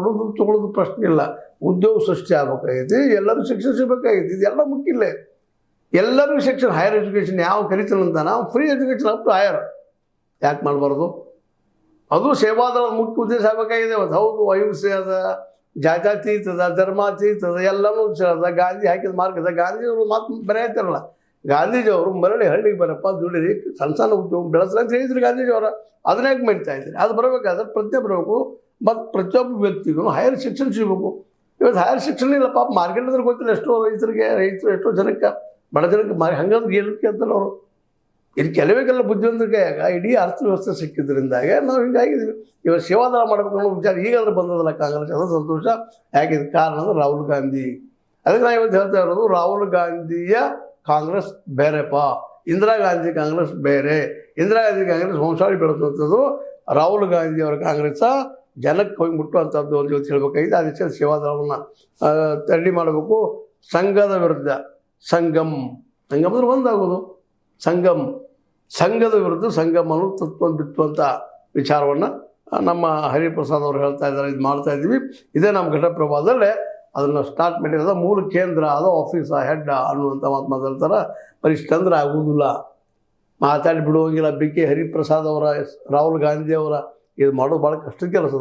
ಕೊಡೋದು ತೊಗೊಳೋದು ಪ್ರಶ್ನೆ ಇಲ್ಲ. ಉದ್ಯೋಗ ಸೃಷ್ಟಿ ಆಗ್ಬೇಕಾಗೈತಿ, ಎಲ್ಲರೂ ಶಿಕ್ಷಣ ಸಿಗಬೇಕಾಗೈತಿ. ಇದೆಲ್ಲ ಮುಖ್ಯ ಇಲ್ಲ. ಎಲ್ಲರಿಗೂ ಶಿಕ್ಷಣ, ಹೈಯರ್ ಎಜುಕೇಷನ್ ಯಾವ ಕರಿತಾನಂತ ನಾವು free education up to higher ಯಾಕೆ ಮಾಡಬಾರ್ದು? ಅದು ಸೇವಾದಳದ ಮುಖ್ಯ ಉದ್ದೇಶ ಆಗಬೇಕಾಗಿದೆ. ಹೌದು, ಅಹಿಂಸೆ ಅದ, ಜಾತ್ಯತೀತ ಅದ, ಧರ್ಮಾತೀತ ಅದ, ಎಲ್ಲನೂ ಅದ. ಗಾಂಧಿ ಹಾಕಿದ ಮಾರ್ಗ ಅದ. ಗಾಂಧಿಯವರು ಮಾತು ಬರೆಯುತ್ತಾರಲ್ಲ, ಗಾಂಧೀಜಿಯವರು ಮರಳಿ ಹಳ್ಳಿಗೆ ಬರಪ್ಪ, ದುಡಿರಿ, ಸಣ್ಣ ಸಣ್ಣ ಉದ್ಯೋಗ ಬೆಳೆಸ್ರಿ ಅಂತ ಹೇಳಿದ್ರು ಗಾಂಧೀಜಿಯವರ. ಅದನ್ನ ಯಾಕೆ ಮಾಡ್ತಾ ಇದ್ದೀರಿ? ಅದು ಬರಬೇಕಾದ್ರೆ ಪ್ರಜ್ಞೆ ಬರಬೇಕು. ಮತ್ತು ಪ್ರತಿಯೊಬ್ಬ ವ್ಯಕ್ತಿಗೂ ಹೈಯರ್ ಶಿಕ್ಷಣ ಸಿಗಬೇಕು. ಇವತ್ತು ಹೈಯರ್ ಶಿಕ್ಷಣ ಇಲ್ಲ ಪಾಪ. ಮಾರ್ಕೆಟ್ ಅಂದ್ರೆ ಗೊತ್ತಿಲ್ಲ ಎಷ್ಟೋ ರೈತರು ಎಷ್ಟೋ ಜನಕ್ಕೆ, ಬಡ ಜನಕ್ಕೆ ಹಂಗಂದ್ರೆ ಏನಕ್ಕೆ ಅಂತಾರೆ ಅವರು. ಇದು ಕೆಲವೇ ಬುದ್ಧಿವಂತಿಕೆಯಾಗ ಇಡೀ ಅರ್ಥವ್ಯವಸ್ಥೆ ಸಿಕ್ಕಿದ್ರಿಂದಾಗೆ ನಾವು ಹಿಂಗಾಗಿದ್ದೀವಿ. ಇವಾಗ ಸೇವಾದಾನ ಮಾಡಬೇಕು ಅನ್ನೋ ವಿಚಾರ ಈಗಾದ್ರೂ ಬಂದದಲ್ಲ ಕಾಂಗ್ರೆಸ್, ಅದು ಸಂತೋಷ. ಯಾಕೆ ಕಾರಣ ಅಂದ್ರೆ ರಾಹುಲ್ ಗಾಂಧಿ. ಅದಕ್ಕೆ ನಾವು ಇವತ್ತು ಹೇಳ್ತಾ ಇರೋದು, ರಾಹುಲ್ ಗಾಂಧಿಯ ಕಾಂಗ್ರೆಸ್ ಬೇರೆಪ್ಪ, ಇಂದಿರಾ ಗಾಂಧಿ ಕಾಂಗ್ರೆಸ್ ಬೇರೆ. ಇಂದಿರಾ ಗಾಂಧಿ ಕಾಂಗ್ರೆಸ್ ವಂಶಾವಳಿ ಬೆಳೆಸುವಂಥದ್ದು, ರಾಹುಲ್ ಗಾಂಧಿಯವರ ಕಾಂಗ್ರೆಸ್ ಜನಕ್ಕೆ ಹೋಗಿ ಮುಟ್ಟುವಂಥದ್ದು ಒಂದು ಇವತ್ತು ಹೇಳ್ಬೇಕಾಗಿದೆ. ಆ ರೀತಿಯಲ್ಲಿ ಸೇವಾದಳವನ್ನು ತರಡಿ ಮಾಡಬೇಕು. ಸಂಘದ ವಿರುದ್ಧ ಸಂಗಮ್ ಅಂದ್ರೆ ಒಂದಾಗೋದು. ಸಂಘದ ವಿರುದ್ಧ ಸಂಗಮನು ತತ್ವ ಬಿತ್ತುವಂಥ ವಿಚಾರವನ್ನು ನಮ್ಮ ಹರಿಪ್ರಸಾದ್ ಅವರು ಹೇಳ್ತಾ ಇದ್ದಾರೆ. ಇದು ಮಾಡ್ತಾ ಇದ್ದೀವಿ. ಇದೇ ನಮ್ಮ ಘಟಪ್ರಭಾದಲ್ಲೇ ಅದನ್ನು ಸ್ಟಾರ್ಟ್ ಮಾಡಿರೋದು. ಮೂಲ ಕೇಂದ್ರ ಅದು ಆಫೀಸ ಹೆಡ್ ಅನ್ನುವಂಥ ಮಾತು ಮಾತಾಡ್ತಾರೆ. ಪರಿಷ್ಠಂದ್ರೆ ಆಗುವುದಿಲ್ಲ, ಮಾತಾಡಿ ಬಿಡುವಂಗಿಲ್ಲ. ಬಿ ಕೆ ಹರಿಪ್ರಸಾದ್ ಅವರ, ರಾಹುಲ್ ಗಾಂಧಿ ಅವರ ಇದು ಮಾಡೋದು ಭಾಳ ಕಷ್ಟದ ಕೆಲಸ.